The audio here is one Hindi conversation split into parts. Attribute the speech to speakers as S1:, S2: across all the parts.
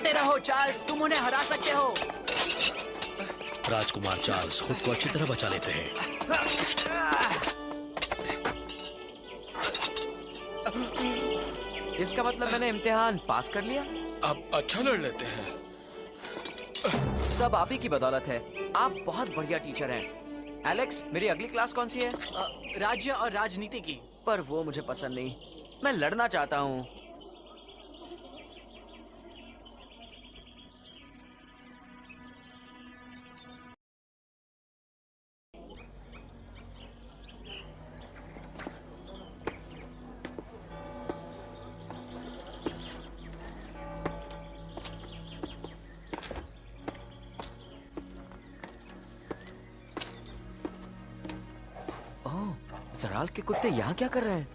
S1: खेलते रहो चार्ल्स, तुम उन्हें हरा सकते हो।
S2: राजकुमार चार्ल्स खुद को अच्छी तरह बचा लेते हैं।
S1: इसका मतलब मैंने इम्तिहान पास कर लिया।
S3: आप अच्छा लड़ लेते हैं।
S1: सब आप ही की बदौलत है। आप बहुत बढ़िया टीचर हैं। एलेक्स, मेरी अगली क्लास कौन सी है?
S4: राज्य और राजनीति की।
S1: पर वो मुझे पसंद नहीं। मैं लड़ना चाहता हूँ। जराल के कुत्ते यहाँ क्या कर रहे हैं?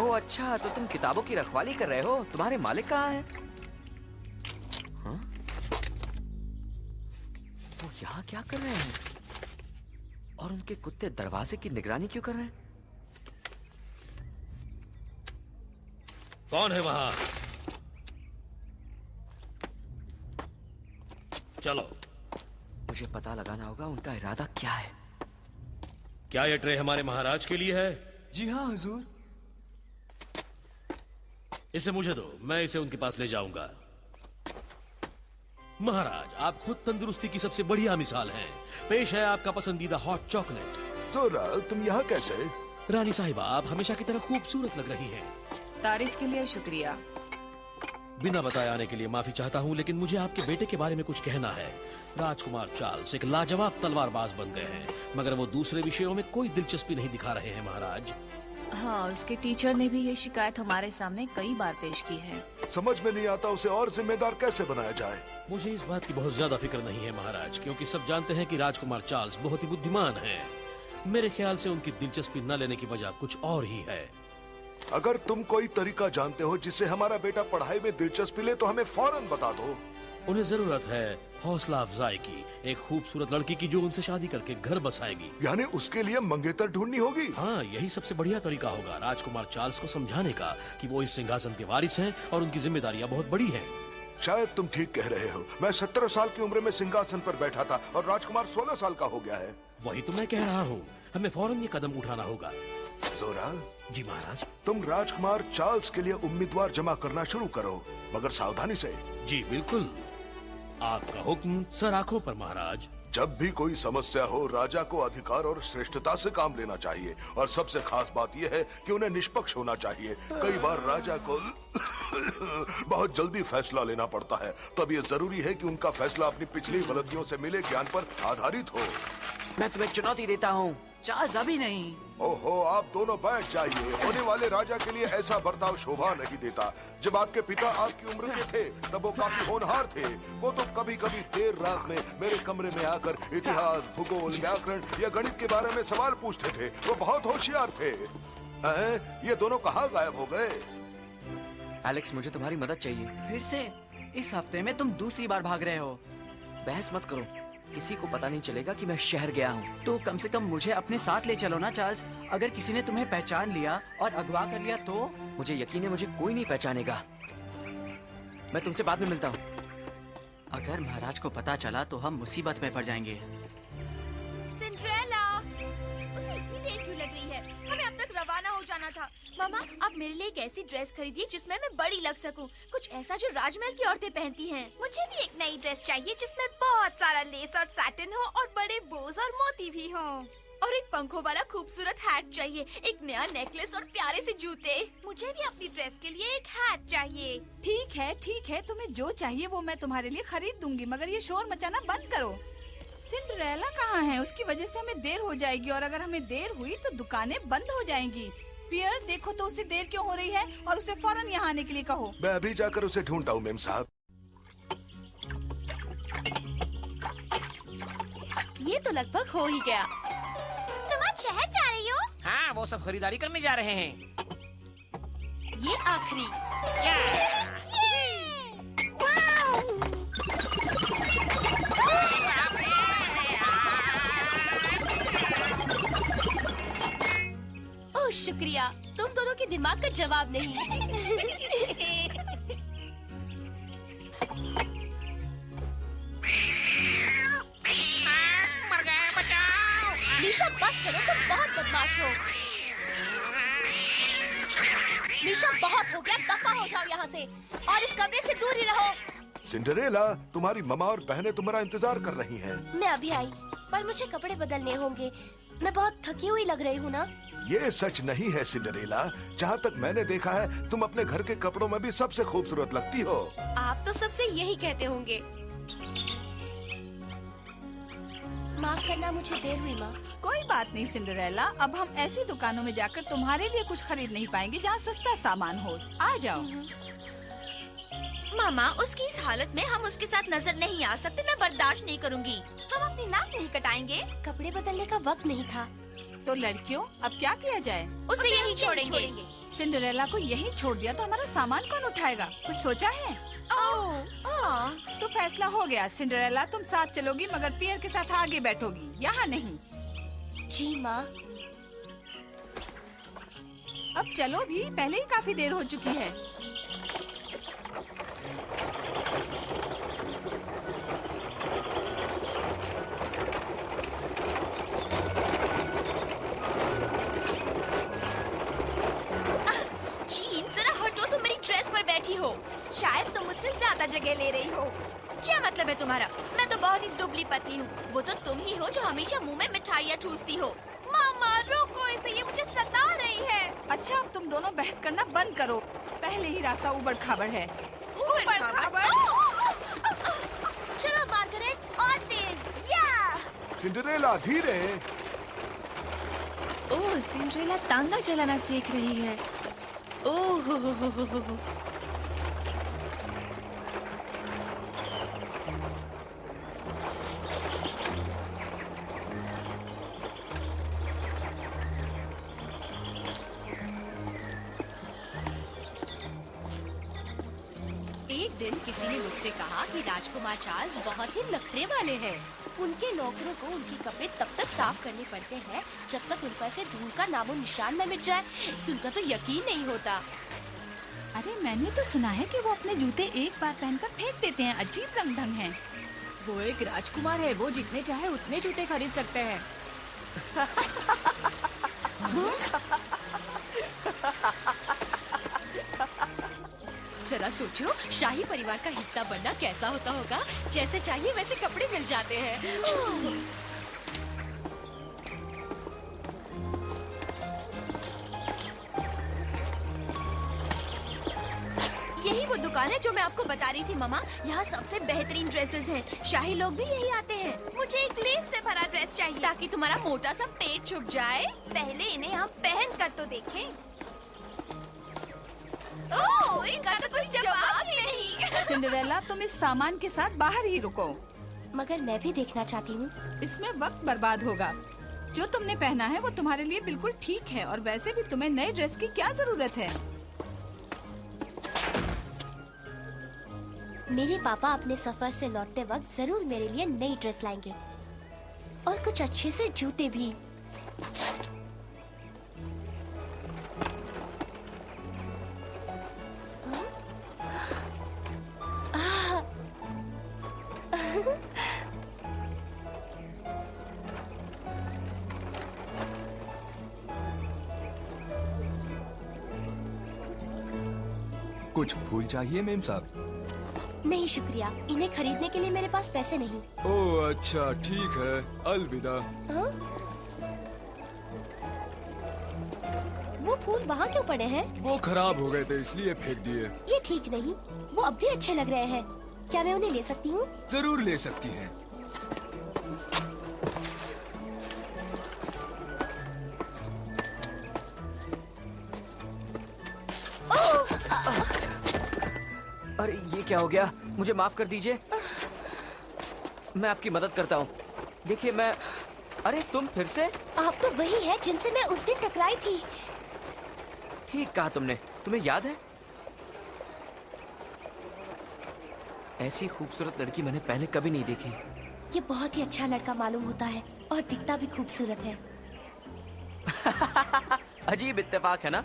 S1: ओह अच्छा, तो तुम किताबों की रखवाली कर रहे हो। तुम्हारे मालिक कहाँ हैं? हाँ? वो यहाँ क्या कर रहे हैं? और उनके कुत्ते दरवाजे की निगरानी क्यों कर रहे हैं?
S2: कौन है वहां? चलो,
S1: मुझे पता लगाना होगा उनका इरादा क्या है।
S2: क्या ये ट्रे हमारे महाराज के लिए है?
S4: जी हाँ हुजूर।
S2: इसे मुझे दो, मैं इसे उनके पास ले जाऊंगा। महाराज, आप खुद तंदुरुस्ती की सबसे बढ़िया मिसाल हैं। पेश है आपका पसंदीदा हॉट चॉकलेट।
S5: जोराल, तुम यहाँ कैसे?
S2: रानी साहिबा, आप हमेशा की तरह खूबसूरत लग रही हैं।
S6: तारीफ के लिए शुक्रिया।
S2: बिना बताए आने के लिए माफी चाहता हूँ, लेकिन मुझे आपके बेटे के बारे में कुछ कहना है। राजकुमार चार्ल्स एक लाजवाब तलवारबाज बन गए हैं, मगर वो दूसरे विषयों में कोई दिलचस्पी नहीं दिखा रहे हैं महाराज।
S6: हाँ, उसके टीचर ने भी ये शिकायत हमारे सामने कई बार पेश की है।
S5: समझ में नहीं आता उसे और जिम्मेदार कैसे बनाया जाए।
S2: मुझे इस बात की बहुत ज्यादा फिक्र नहीं है महाराज, क्योंकि सब जानते हैं कि राजकुमार चार्ल्स बहुत ही बुद्धिमान हैं। मेरे ख्याल से उनकी दिलचस्पी न लेने की वजह कुछ और ही है।
S5: अगर तुम कोई तरीका जानते हो जिससे हमारा बेटा पढ़ाई में दिलचस्पी ले तो हमें फौरन बता दो।
S2: उन्हें जरूरत है हौसला अफजाई की, एक खूबसूरत लड़की की जो उनसे शादी करके घर बसाएगी।
S5: यानी उसके लिए मंगेतर ढूंढनी होगी।
S2: हाँ, यही सबसे बढ़िया तरीका होगा राजकुमार चार्ल्स को समझाने का कि वो इस सिंहासन के वारिस हैं और उनकी जिम्मेदारियां बहुत बड़ी हैं।
S5: शायद तुम ठीक कह रहे हो। मैं 17 साल की उम्र में सिंहासन पर बैठा था और राजकुमार 16 साल का हो गया है।
S2: वही तो मैं कह रहा हूँ, हमें फौरन ये कदम उठाना होगा।
S5: जोराल
S2: जी महाराज।
S5: तुम राजकुमार चार्ल्स के लिए उम्मीदवार जमा करना शुरू करो, मगर सावधानी से।
S2: जी बिल्कुल, आपका हुक्म सर आंखों पर महाराज।
S5: जब भी कोई समस्या हो, राजा को अधिकार और श्रेष्ठता से काम लेना चाहिए, और सबसे खास बात यह है कि उन्हें निष्पक्ष होना चाहिए। कई बार राजा को बहुत जल्दी फैसला लेना पड़ता है, तब ये जरूरी है कि उनका फैसला अपनी पिछली गलतियों से मिले ज्ञान पर आधारित हो।
S1: मैं तुम्हें चुनौती देता हूँ। चार्ल्स अभी नहीं।
S5: ओहो, आप दोनों बैठ जाइए। होने वाले राजा के लिए ऐसा बर्ताव शोभा नहीं देता। जब आपके पिता आपकी उम्र के थे तब वो काफी होनहार थे। वो तो कभी कभी देर रात में मेरे कमरे में आकर इतिहास, भूगोल, व्याकरण या गणित के बारे में सवाल पूछते थे। वो बहुत होशियार थे। ये दोनों कहाँ गायब हो गए?
S1: एलेक्स, मुझे तुम्हारी मदद चाहिए।
S4: फिर से? इस हफ्ते में तुम दूसरी बार भाग रहे हो।
S1: बहस मत करो, किसी को पता नहीं चलेगा कि मैं शहर गया हूँ।
S4: तो कम से कम मुझे अपने साथ ले चलो ना चार्ल्स। अगर किसी ने तुम्हें पहचान लिया और अगवा कर लिया तो?
S1: मुझे यकीन है मुझे कोई नहीं पहचानेगा। मैं तुमसे बाद में मिलता हूँ।
S4: अगर महाराज को पता चला तो हम मुसीबत में पड़ जाएंगे।
S7: सिंड्रेला, उसे इतनी देर क्यों लग रही है? हमें अब तक रवाना हो जाना था। मामा, आप मेरे लिए एक ऐसी ड्रेस खरीदिए जिसमें मैं बड़ी लग सकूं। कुछ ऐसा जो राजमहल की औरतें पहनती हैं। मुझे भी एक नई ड्रेस चाहिए जिसमें बहुत सारा लेस और सैटिन हो और बड़े बोज और मोती भी हो। और एक पंखों वाला खूबसूरत हैट चाहिए, एक नया नेकलेस और प्यारे से जूते। मुझे भी अपनी ड्रेस के लिए एक हैट चाहिए।
S6: ठीक है, तुम्हें जो चाहिए वो मैं तुम्हारे लिए खरीद दूंगी, मगर ये शोर मचाना बंद करो। सिंड्रेला कहाँ है? उसकी वजह से हमें देर हो जाएगी, और अगर हमें देर हुई तो दुकानें बंद हो जाएंगी। पियर, देखो तो उसे देर क्यों हो रही है, और उसे फौरन यहाँ आने के लिए कहो।
S5: मैं अभी जाकर उसे ढूंढता हूँ मेम साहब।
S7: ये तो लगभग हो ही गया। तुम आज शहर जा रही हो?
S8: हाँ, वो सब खरीदारी करने जा रहे हैं।
S7: ये आखिरी। ओह
S9: शुक्रिया, तुम दोनों के दिमाग का जवाब नहीं।
S8: मर गए, बचाओ।
S9: निशा बस करो, तुम बहुत बदमाश हो। निशा बहुत हो गया, दफा हो जाओ यहाँ से और इस कमरे से दूर ही रहो।
S5: सिंड्रेला, तुम्हारी ममा और बहनें तुम्हारा इंतजार कर रही हैं।
S9: मैं अभी आई, पर मुझे कपड़े बदलने होंगे। मैं बहुत थकी हुई लग रही हूँ ना?
S5: ये सच नहीं है सिंड्रेला। जहाँ तक मैंने देखा है, तुम अपने घर के कपड़ों में भी सबसे खूबसूरत लगती हो।
S9: आप तो सबसे यही कहते होंगे। माफ करना, मुझे देर हुई माँ।
S6: कोई बात नहीं सिंड्रेला, अब हम ऐसी दुकानों में जाकर तुम्हारे लिए कुछ खरीद नहीं पाएंगे जहाँ सस्ता सामान हो। आ जाओ।
S7: मामा, उसकी इस हालत में हम उसके साथ नजर नहीं आ सकते। मैं बर्दाश्त नहीं करूंगी। हम अपनी नाक नहीं कटाएंगे।
S9: कपड़े बदलने का वक्त नहीं था।
S6: तो लड़कियों, अब क्या किया जाए?
S7: उसे यही छोड़ेंगे।
S6: सिंड्रेला को यहीं छोड़ दिया तो हमारा सामान कौन उठाएगा? कुछ सोचा है? तो फैसला हो गया। सिंड्रेला, तुम साथ चलोगी मगर पियर के साथ आगे बैठोगी, यहाँ नहीं।
S9: जी माँ।
S6: अब चलो भी, पहले ही काफी देर हो चुकी है।
S7: जीन, जरा हटो, तुम मेरी ड्रेस पर बैठी हो। शायद तुम मुझसे ज्यादा जगह ले रही हो। क्या मतलब है तुम्हारा? मैं तो बहुत ही दुबली पतली हूँ। वो तो तुम ही हो जो हमेशा मुंह में मिठाइयाँ ठूसती हो। मामा, रोको इसे, ये मुझे सता रही है।
S6: अच्छा, अब तुम दोनों बहस करना बंद करो। पहले ही रास्ता उबड़ खाबड़ है।
S7: ऊपर खाबड़।
S9: चलो मार्गरेट, और तेज। या
S5: सिंड्रेला, धीरे।
S10: ओह, सिंड्रेला तांगा चलाना सीख रही है। ओह हो।
S9: एक दिन किसी ने मुझसे कहा कि राजकुमार चार्ल्स बहुत ही नखरे वाले हैं। उनके नौकरों को उनके कपड़े तब तक साफ करने पड़ते हैं जब तक उन पर से धूल का नामो निशान न मिट जाए। सुनकर तो यकीन नहीं होता।
S6: अरे, मैंने तो सुना है कि वो अपने जूते एक बार पहनकर फेंक देते हैं। अजीब रंग ढंग है।
S10: वो एक राजकुमार है, वो जितने चाहे उतने जूते खरीद सकते हैं।
S9: जरा सोचो, शाही परिवार का हिस्सा बनना कैसा होता होगा। जैसे चाहिए वैसे कपड़े मिल जाते हैं।
S7: यही वो दुकान है जो मैं आपको बता रही थी मामा। यहाँ सबसे बेहतरीन ड्रेसेस हैं। शाही लोग भी यही आते हैं। मुझे एक लेस से भरा ड्रेस चाहिए ताकि तुम्हारा मोटा सा पेट छुप जाए। पहले इन्हें हम पहन कर तो देखें। ओह, इनका तो कोई जवाब ही नहीं।
S6: सिंड्रेला, तुम इस सामान के साथ बाहर ही रुको।
S9: मगर मैं भी देखना चाहती हूँ।
S6: इसमें वक्त बर्बाद होगा। जो तुमने पहना है वो तुम्हारे लिए बिल्कुल ठीक है, और वैसे भी तुम्हें नए ड्रेस की क्या जरूरत है?
S9: मेरे पापा अपने सफर से लौटते वक्त जरूर मेरे लिए नई ड्रेस लाएंगे और कुछ अच्छे से जूते भी।
S11: कुछ फूल चाहिए मेम साहब?
S9: नहीं शुक्रिया, इन्हें खरीदने के लिए मेरे पास पैसे नहीं।
S11: ओह अच्छा, ठीक है, अलविदा।
S9: हाँ? वो फूल वहाँ क्यों पड़े हैं?
S11: वो खराब हो गए थे इसलिए फेंक दिए।
S9: ये ठीक नहीं, वो अब भी अच्छे लग रहे हैं। क्या मैं उन्हें ले सकती हूँ?
S11: जरूर ले सकती हैं।
S1: अरे, ये क्या हो गया? मुझे माफ कर दीजिए। मैं आपकी मदद करता हूँ। देखिए, मैं... अरे, तुम फिर से?
S9: आप तो वही है जिनसे मैं उस दिन टकराई थी।
S1: ठीक कहा तुमने। तुम्हें याद है? ऐसी खूबसूरत लड़की मैंने पहले कभी नहीं देखी।
S9: ये बहुत ही अच्छा लड़का मालूम होता है और दिखता भी खूबसूरत है।
S1: अजीब इत्तेफाक है ना।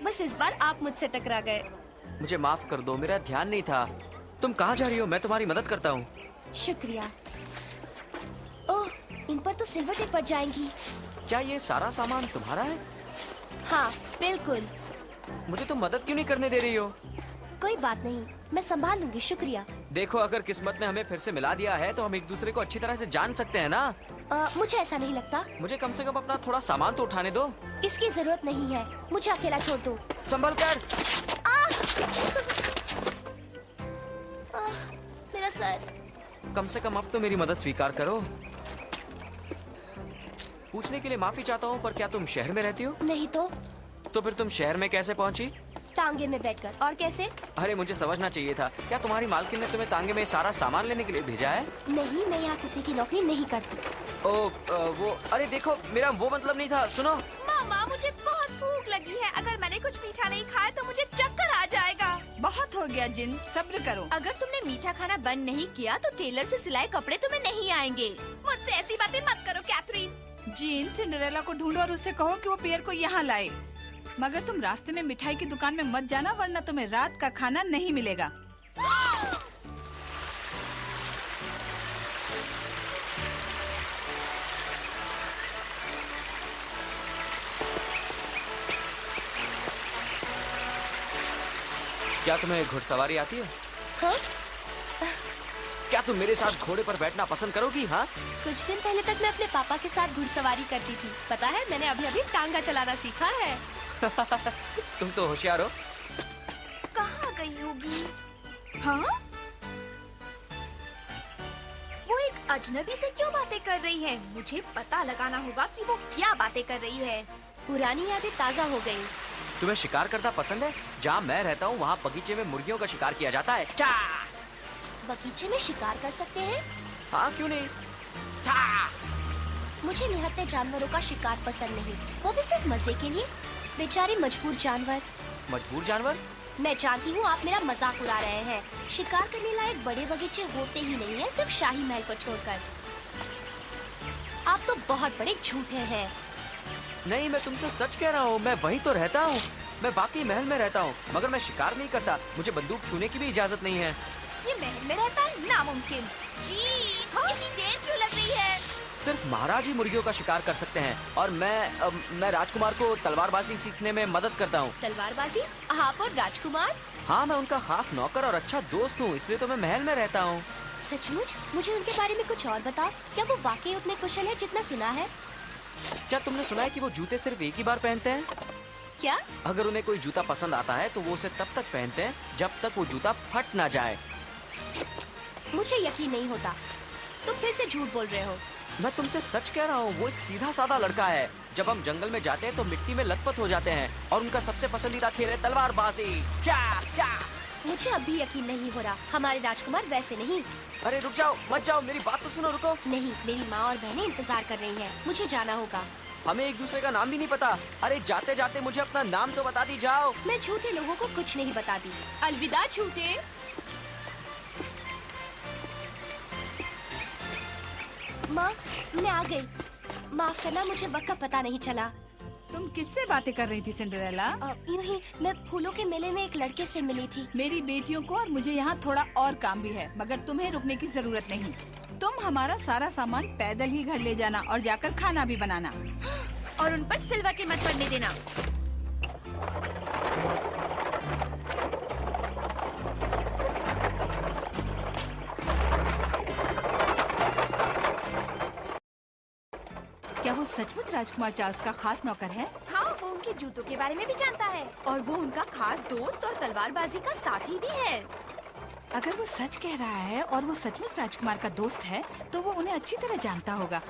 S9: बस इस बार आप मुझसे टकरा गए।
S1: मुझे माफ कर दो, मेरा ध्यान नहीं था। तुम कहाँ जा रही हो? मैं तुम्हारी मदद करता हूँ।
S9: शुक्रिया। ओह, इन पर तो सिल्वर टिप पड़ जाएंगी।
S1: क्या ये सारा सामान तुम्हारा है?
S9: हाँ बिल्कुल।
S1: मुझे तुम मदद क्यों नहीं करने दे रही हो?
S9: कोई बात नहीं, मैं संभाल लूंगी। शुक्रिया।
S1: देखो, अगर किस्मत ने हमें फिर से मिला दिया है तो हम एक दूसरे को अच्छी तरह से जान सकते हैं ना।
S9: मुझे ऐसा नहीं लगता।
S1: मुझे कम से कम अपना थोड़ा सामान तो उठाने दो।
S9: इसकी जरूरत नहीं है, मुझे अकेला छोड़ दो।
S1: संभल कर।
S9: मेरा सर।
S1: कम से कम अब तो मेरी मदद स्वीकार करो। पूछने के लिए माफी चाहता हूँ, पर क्या तुम शहर में रहती हो?
S9: नहीं तो
S1: फिर तुम शहर में कैसे पहुँची?
S9: तांगे में बैठकर। और कैसे?
S1: अरे मुझे समझना चाहिए था। क्या तुम्हारी मालकिन ने तुम्हें तांगे में सारा सामान लेने के लिए भेजा है?
S9: नहीं, मैं यहाँ किसी की नौकरी नहीं करती।
S1: वो अरे देखो, मेरा वो मतलब नहीं था। सुनो
S7: मामा, मुझे बहुत भूख लगी है। अगर मैंने कुछ मीठा नहीं खाया तो मुझे चक्कर आ जाएगा।
S6: बहुत हो गया जिन, सब्र करो।
S7: अगर तुमने मीठा खाना बंद नहीं किया तो टेलर से सिलाए कपड़े तुम्हें नहीं आएंगे। मुझसे ऐसी बातें मत करो कैथरीन।
S6: जीन, सिंड्रेला को ढूंढो और उससे कहो कि वो पियर को यहाँ लाए। मगर तुम रास्ते में मिठाई की दुकान में मत जाना, वरना तुम्हें रात का खाना नहीं मिलेगा।
S1: क्या तुम्हें घुड़सवारी आती है?
S9: हाँ?
S1: क्या तुम मेरे साथ घोड़े पर बैठना पसंद करोगी? हाँ,
S9: कुछ दिन पहले तक मैं अपने पापा के साथ घुड़सवारी करती थी। पता है, मैंने अभी अभी टांगा चलाना सीखा है।
S1: तुम तो होशियार हो।
S7: कहाँ गई होगी? हाँ? वो एक अजनबी से क्यों बातें कर रही है? मुझे पता लगाना होगा कि वो क्या बातें कर रही है।
S9: पुरानी यादें ताज़ा हो गई।
S1: तुम्हें शिकार करना पसंद है? जहाँ मैं रहता हूँ वहाँ बगीचे में मुर्गियों का शिकार किया जाता है।
S9: बगीचे में शिकार कर सकते हैं?
S1: हाँ, क्यों नहीं।
S9: मुझे निहत्थे जानवरों का शिकार पसंद नहीं, वो भी सिर्फ मजे के लिए। बेचारे मजबूर जानवर।
S1: मजबूर जानवर?
S9: मैं जानती हूँ आप मेरा मजाक उड़ा रहे हैं। शिकार करने लायक बड़े बगीचे होते ही नहीं है, सिर्फ शाही महल को छोड़कर। आप तो बहुत बड़े झूठे हैं।
S1: नहीं, मैं तुमसे सच कह रहा हूँ। मैं वहीं तो रहता हूँ। मैं वाकई महल में रहता हूँ, मगर मैं शिकार नहीं करता। मुझे बंदूक छूने की भी इजाजत नहीं है।
S7: ये महल में रहता है? नामुमकिन। जी, इतनी देर क्यों लग रही है?
S1: सिर्फ महाराज ही मुर्गियों का शिकार कर सकते हैं, और मैं राजकुमार को तलवारबाजी सीखने में मदद करता हूँ।
S9: तलवारबाजी? आप और राजकुमार?
S1: हाँ, मैं उनका खास नौकर और अच्छा दोस्त हूँ, इसलिए तो मैं महल में रहता हूँ।
S9: सचमुच? मुझे उनके बारे में कुछ और बताओ। क्या वो वाकई उतने कुशल है जितना सुना है?
S1: क्या तुमने सुना है कि वो जूते सिर्फ एक ही बार पहनते हैं?
S9: क्या?
S1: अगर उन्हें कोई जूता पसंद आता है तो वो उसे तब तक पहनते हैं जब तक वो जूता फट ना जाए।
S9: मुझे यकीन नहीं होता, तुम फिर से झूठ बोल रहे हो।
S1: मैं तुमसे सच कह रहा हूँ, वो एक सीधा साधा लड़का है। जब हम जंगल में जाते हैं तो मिट्टी में लथपथ हो जाते हैं, और उनका सबसे पसंदीदा खेल है तलवारबाजी। क्या क्या?
S9: मुझे अब भी यकीन नहीं हो रहा। हमारे राजकुमार वैसे नहीं।
S1: अरे रुक जाओ, मत जाओ, मेरी बात तो सुनो। रुको।
S9: नहीं, मेरी माँ और बहनें इंतजार कर रही हैं। मुझे जाना होगा।
S1: हमें एक दूसरे का नाम भी नहीं पता। अरे जाते जाते मुझे अपना नाम तो बता दी जाओ।
S9: मैं झूठे लोगों को कुछ नहीं बताती। अलविदा झूठे। माँ, मैं आ गई। माफ करना, मुझे वक्त का पता नहीं चला।
S6: तुम किससे बातें कर रही थी सिंड्रेला?
S9: यूं ही मैं फूलों के मेले में एक लड़के से मिली थी।
S6: मेरी बेटियों को और मुझे यहाँ थोड़ा और काम भी है, मगर तुम्हें रुकने की जरूरत नहीं। तुम हमारा सारा सामान पैदल ही घर ले जाना और जाकर खाना भी बनाना,
S7: और उन पर सिलवटें मत पड़ने देना।
S6: क्या वो सचमुच राजकुमार चार्ल्स का खास नौकर है?
S7: हाँ, वो उनके जूतों के बारे में भी जानता है, और वो उनका खास दोस्त और तलवारबाजी का साथी भी है।
S6: अगर वो सच कह रहा है और वो सचमुच राजकुमार का दोस्त है, तो वो उन्हें अच्छी तरह जानता होगा।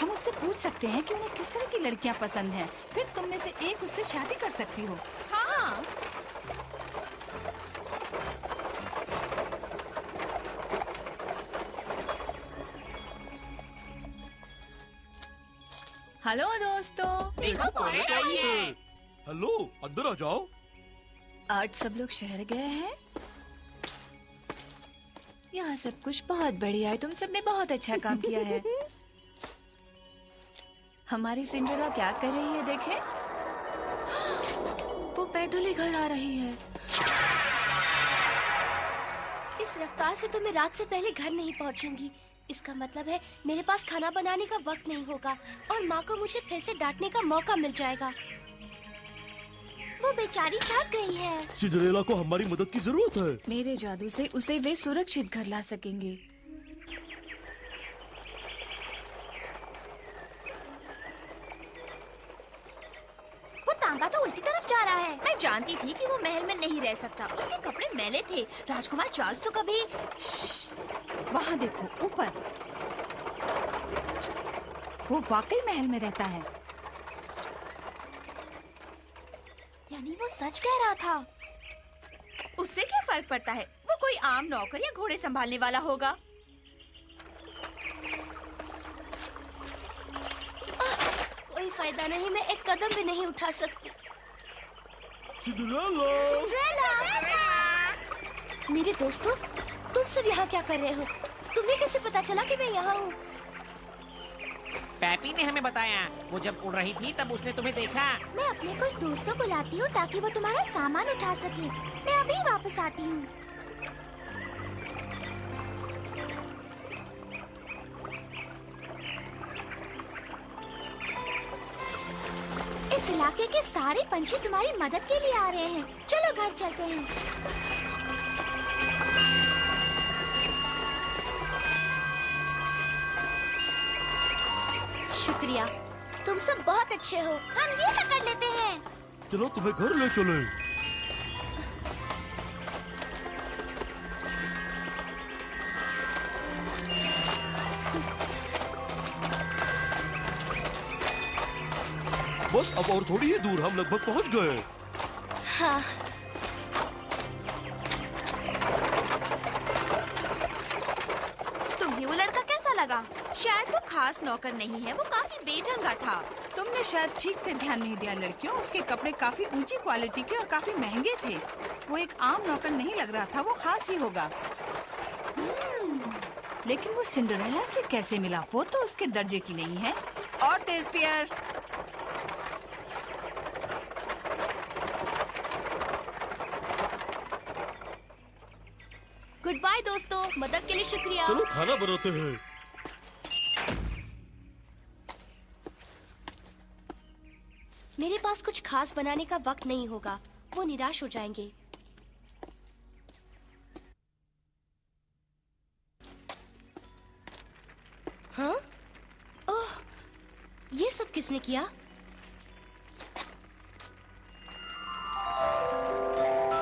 S6: हम उससे पूछ सकते हैं कि उन्हें किस तरह की लड़कियां पसंद हैं। फिर तुम में से एक उससे शादी कर सकती हो।
S7: हाँ।
S10: हेलो दोस्तों।
S11: हेलो, अंदर आ जाओ।
S10: आज सब लोग शहर गए हैं। यहाँ सब कुछ बहुत बढ़िया है। तुम सबने बहुत अच्छा काम किया है। हमारी सिंड्रेला क्या कर रही है देखें। पैदल ही घर आ रही है।
S9: इस रफ्तार से तो मैं रात से पहले घर नहीं पहुंचूंगी। इसका मतलब है मेरे पास खाना बनाने का वक्त नहीं होगा और माँ को मुझे फिर से डांटने का मौका मिल जाएगा।
S7: वो बेचारी थक गई है।
S2: सिंड्रेला को हमारी मदद की जरूरत है।
S10: मेरे जादू से उसे वे सुरक्षित घर ला सकेंगे।
S7: वो तांगा तो उल्टी तरफ जा रहा है। मैं जानती थी कि वो महल में नहीं रह सकता। उसके कपड़े मैले थे। राजकुमार चार्ल्स तो कभी।
S6: वहाँ देखो ऊपर, वो वाकई महल में रहता है।
S7: यानी वो सच कह रहा था। उससे क्या फर्क पड़ता है? वो कोई आम नौकर या घोड़े संभालने वाला होगा।
S9: कोई फायदा नहीं, मैं एक कदम भी नहीं उठा सकती।
S2: सिंड्रेला!
S9: मेरे दोस्तों, तुम सब यहाँ क्या कर रहे हो? तुम्हें कैसे पता चला कि मैं यहाँ हूँ?
S8: पैपी ने हमें बताया। वो जब उड़ रही थी तब उसने तुम्हें देखा।
S7: मैं अपने कुछ दोस्तों को लाती हूँ ताकि वो तुम्हारा सामान उठा सके। मैं अभी वापस आती हूँ। इस इलाके के सारे पंछी तुम्हारी मदद के लिए आ रहे हैं। चलो घर चलते हैं।
S9: शुक्रिया, तुम सब बहुत अच्छे हो।
S7: हम ये पकड़ लेते हैं।
S2: चलो तुम्हें घर ले चले। बस अब और थोड़ी ही दूर, हम लगभग पहुंच गए।
S9: हाँ।
S7: तुम्हें वो लड़का कैसा लगा? शायद वो खास नौकर नहीं है। वो काफी बेढंगा था।
S6: तुमने शायद ठीक से ध्यान नहीं दिया लड़कियों। उसके कपड़े काफी ऊंची क्वालिटी के और काफी महंगे थे। वो एक आम नौकर नहीं लग रहा था। वो खास ही होगा। लेकिन वो सिंड्रेला से कैसे मिला? वो तो उसके दर्जे की नहीं है। और तेज पियर।
S9: गुड बाय दोस्तों, मदद के लिए शुक्रिया।
S2: चलो खाना बनाते हैं।
S9: मेरे पास कुछ खास बनाने का वक्त नहीं होगा। वो निराश हो जाएंगे। हाँ? ओह, ये सब किसने किया?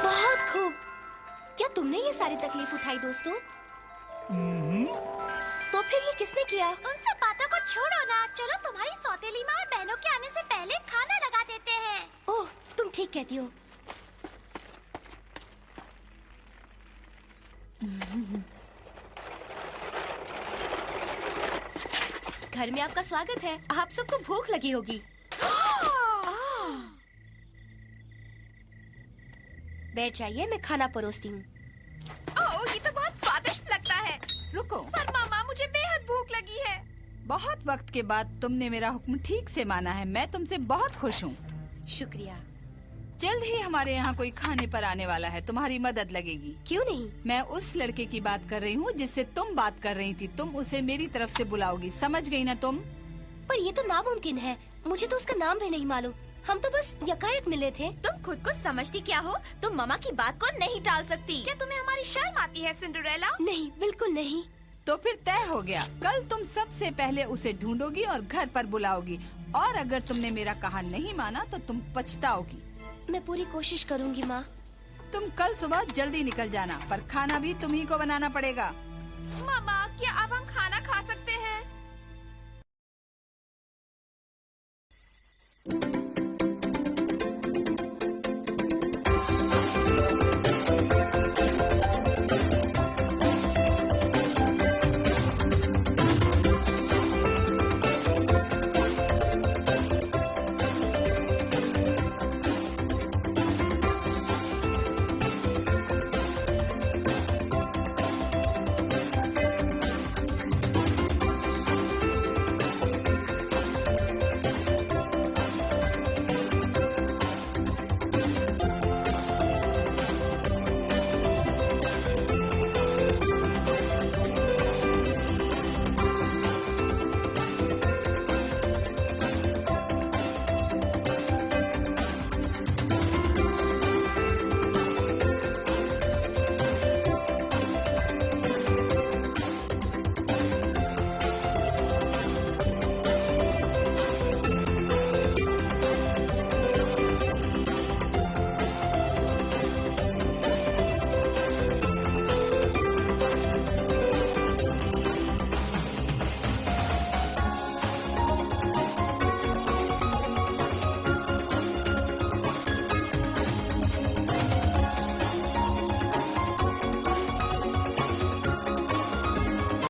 S9: बहुत खूब। क्या तुमने ये सारी तकलीफ उठाई दोस्तों? तो फिर ये किसने किया?
S7: उन सब बातों को छोड़ो ना। चलो तुम्हारी सौतेली माँ और बहनों के आने से पहले खाना लगा देते हैं।
S9: ओह, तुम ठीक कहती हो। घर में आपका स्वागत है। आप सबको भूख लगी होगी। बैठ जाइए, मैं खाना परोसती हूँ।
S6: ओह, ये तो बहुत स्वादिष्ट लगता है। रुको।
S7: पर मामा, मुझे बेहद भूख लगी है।
S6: बहुत वक्त के बाद तुमने मेरा हुक्म ठीक से माना है। मैं तुमसे बहुत खुश हूँ।
S9: शुक्रिया।
S6: जल्द ही हमारे यहाँ कोई खाने पर आने वाला है। तुम्हारी मदद लगेगी।
S9: क्यों नहीं?
S6: मैं उस लड़के की बात कर रही हूँ जिससे तुम बात कर रही थी। तुम उसे मेरी तरफ से बुलाओगी, समझ गई ना तुम?
S9: पर ये तो नामुमकिन है। मुझे तो उसका नाम भी नहीं मालूम। हम तो बस यकायक मिले थे।
S7: तुम खुद को समझती क्या हो? तुम मामा की बात को नहीं टाल सकती। क्या तुम्हें हमारी शर्म आती है सिंड्रेला?
S9: नहीं, बिल्कुल नहीं।
S6: तो फिर तय हो गया। कल तुम सबसे पहले उसे ढूंढोगी और घर पर बुलाओगी। और अगर तुमने मेरा कहा नहीं माना तो तुम पछताओगी।
S9: मैं पूरी कोशिश करूंगी माँ।
S6: तुम कल सुबह जल्दी निकल जाना, पर खाना भी तुम्ही को बनाना पड़ेगा।
S7: मामा, क्या अब हम खाना